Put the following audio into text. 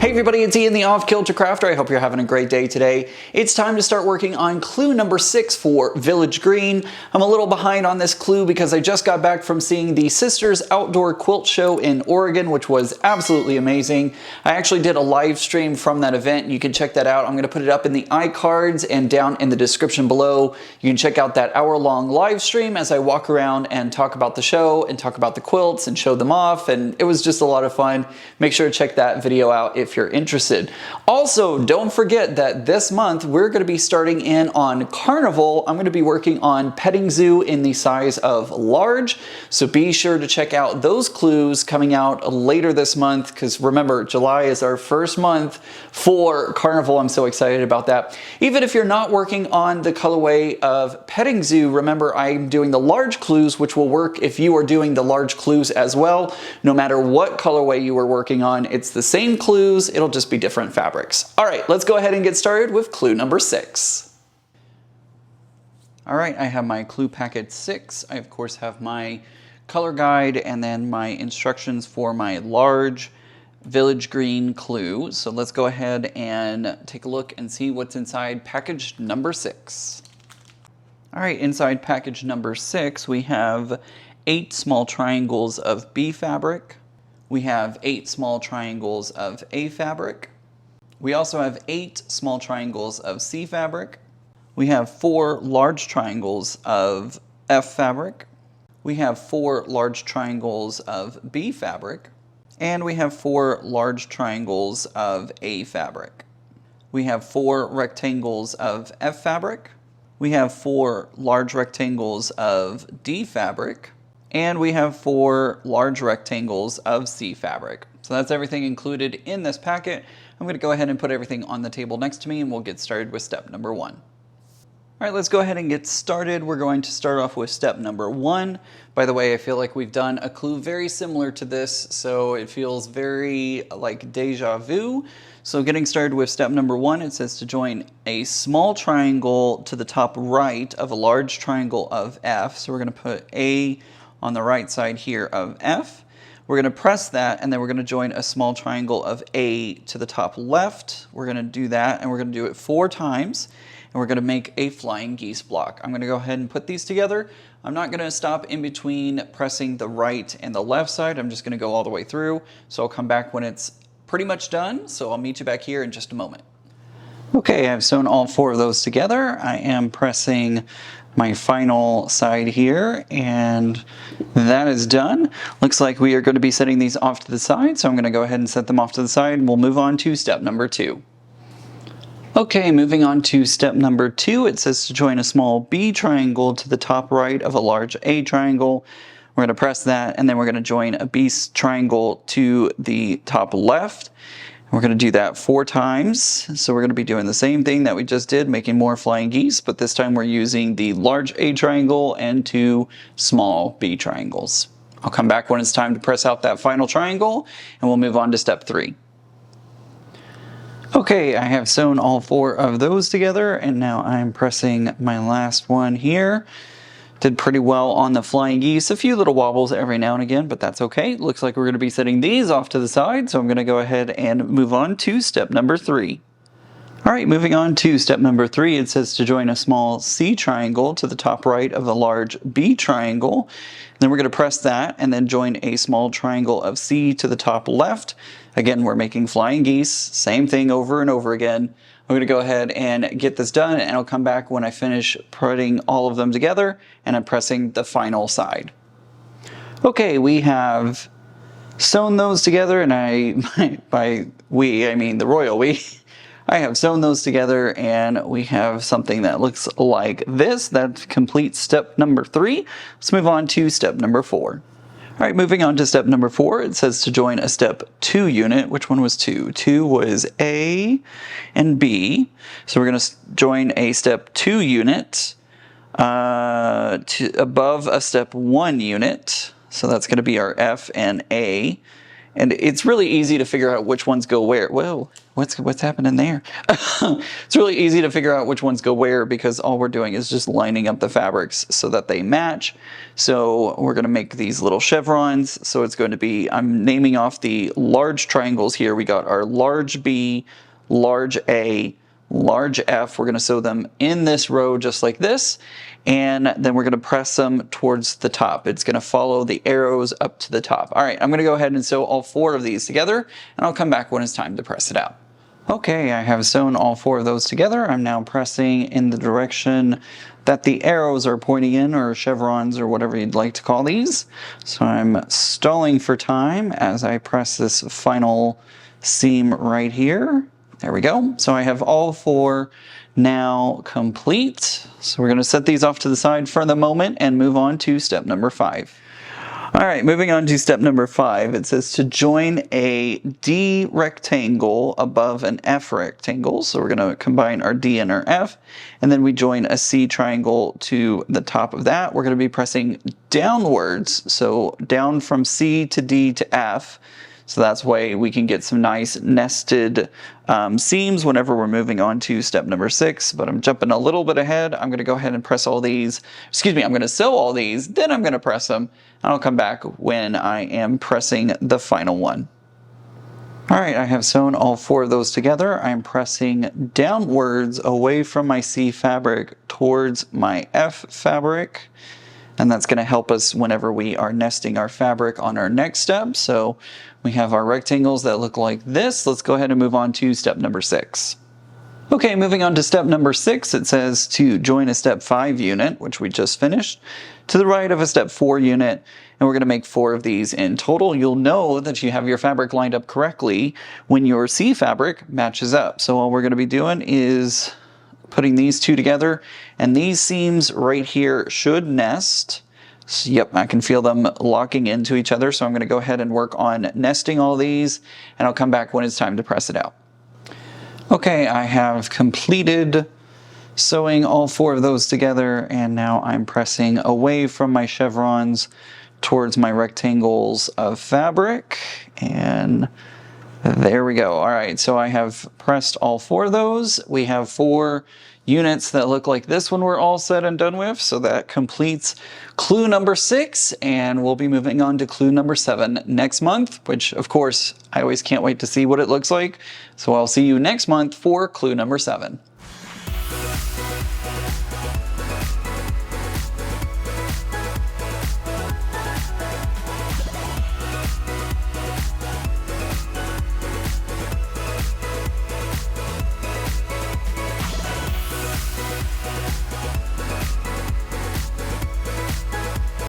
Hey everybody, it's Ian the Off Kilter Crafter. I hope you're having a great day today. It's time to start working on clue number 6 for Village Green. I'm a little behind on this clue because I just got back from seeing the Sisters Outdoor Quilt Show in Oregon, which was absolutely amazing. I actually did a live stream from that event. You can check that out. I'm going to put it up in the iCards and down in the description below. You can check out that hour-long live stream as I walk around and talk about the show and talk about the quilts and show them off, and it was just a lot of fun. Make sure to check that video out if you're interested. Also, don't forget that this month we're going to be starting in on Carnival. I'm going to be working on petting zoo in the size of large, so be sure to check out those clues coming out later this month, because remember, July is our first month for Carnival. I'm so excited about that. Even if you're not working on the colorway of petting zoo, remember I'm doing the large clues, which will work if you are doing the large clues as well. No matter what colorway you are working on, it's the same clues. It'll just be different fabrics. All right, let's go ahead and get started with clue number 6. All right, I have my clue packet 6. I of course have my color guide and then my instructions for my large Village Green clue. So let's go ahead and take a look and see what's inside package number 6. All right, inside package number 6, we have 8 small triangles of B fabric. We have 8 small triangles of A fabric. We also have 8 small triangles of C fabric. We have 4 large triangles of F fabric. We have 4 large triangles of B fabric. And we have 4 large triangles of A fabric. We have 4 rectangles of F fabric. We have 4 large rectangles of D fabric. And we have 4 large rectangles of C fabric. So that's everything included in this packet. I'm going to go ahead and put everything on the table next to me and we'll get started with step number 1. All right, let's go ahead and get started. We're going to start off with step number 1. By the way, I feel like we've done a clue very similar to this, so it feels very like deja vu. So getting started with step number 1, it says to join a small triangle to the top right of a large triangle of F. So we're going to put A on the right side here of F. We're going to press that and then we're going to join a small triangle of A to the top left. We're going to do that and we're going to do it 4 times and we're going to make a flying geese block. I'm going to go ahead and put these together. I'm not going to stop in between pressing the right and the left side. I'm just going to go all the way through. So I'll come back when it's pretty much done. So I'll meet you back here in just a moment. Okay, I've sewn all 4 of those together. I am pressing my final side here, and that is done. Looks like we are going to be setting these off to the side, so I'm going to go ahead and set them off to the side, and we'll move on to step number 2. Okay, moving on to step number 2, it says to join a small B triangle to the top right of a large A triangle. We're going to press that, and then we're going to join a B triangle to the top left. We're going to do that 4 times. So we're going to be doing the same thing that we just did, making more flying geese, but this time we're using the large A triangle and 2 small B triangles. I'll come back when it's time to press out that final triangle, and we'll move on to step 3. Okay, I have sewn all 4 of those together, and now I'm pressing my last one here. Did pretty well on the flying geese. A few little wobbles every now and again, but that's okay. Looks like we're going to be setting these off to the side, so I'm going to go ahead and move on to step number 3. All right, moving on to step number 3, it says to join a small C triangle to the top right of a large B triangle. Then we're going to press that and then join a small triangle of C to the top left. Again, we're making flying geese, same thing over and over again. I'm going to go ahead and get this done, and I'll come back when I finish putting all of them together and I'm pressing the final side. Okay, we have sewn those together, and by we, I mean the royal we. I have sewn those together, and we have something that looks like this. That completes step number 3. Let's move on to step number 4. All right, moving on to step number 4, it says to join a step 2 unit. Which one was 2? 2 was A and B. So we're going to join a step 2 unit above a step 1 unit. So that's going to be our F and A. And it's really easy to figure out which ones go where. Whoa, what's happening there? It's really easy to figure out which ones go where because all we're doing is just lining up the fabrics so that they match. So we're going to make these little chevrons. So it's going to be, I'm naming off the large triangles here. We got our large B, large A, large F. We're going to sew them in this row just like this, and then we're going to press them towards the top. It's going to follow the arrows up to the top. All right, I'm going to go ahead and sew all 4 of these together, and I'll come back when it's time to press it out. Okay, I have sewn all 4 of those together. I'm now pressing in the direction that the arrows are pointing in, or chevrons, or whatever you'd like to call these. So I'm stalling for time as I press this final seam right here. There we go. So I have all 4 now complete. So we're going to set these off to the side for the moment and move on to step number 5. All right, moving on to step number 5, it says to join a D rectangle above an F rectangle. So we're going to combine our D and our F, and then we join a C triangle to the top of that. We're going to be pressing downwards, so down from C to D to F. So that's why we can get some nice nested seams whenever we're moving on to step number 6. But I'm jumping a little bit ahead. I'm going to go ahead and press all these. Excuse me, I'm going to sew all these, then I'm going to press them. And I'll come back when I am pressing the final one. All right, I have sewn all 4 of those together. I'm pressing downwards away from my C fabric towards my F fabric. And that's going to help us whenever we are nesting our fabric on our next step. So we have our rectangles that look like this. Let's go ahead and move on to step number 6. Okay, moving on to step number 6, it says to join a step 5 unit, which we just finished, to the right of a step 4 unit, and we're going to make 4 of these in total. You'll know that you have your fabric lined up correctly when your C fabric matches up. So all we're going to be doing is putting these 2 together, and these seams right here should nest. So, yep, I can feel them locking into each other, so I'm going to go ahead and work on nesting all these, and I'll come back when it's time to press it out. Okay, I have completed sewing all 4 of those together, and now I'm pressing away from my chevrons towards my rectangles of fabric, and there we go. All right, so I have pressed all 4 of those. We have 4 units that look like this when we're all said and done with. So that completes clue number 6, and we'll be moving on to clue number 7 next month, which of course, I always can't wait to see what it looks like. So I'll see you next month for clue number 7.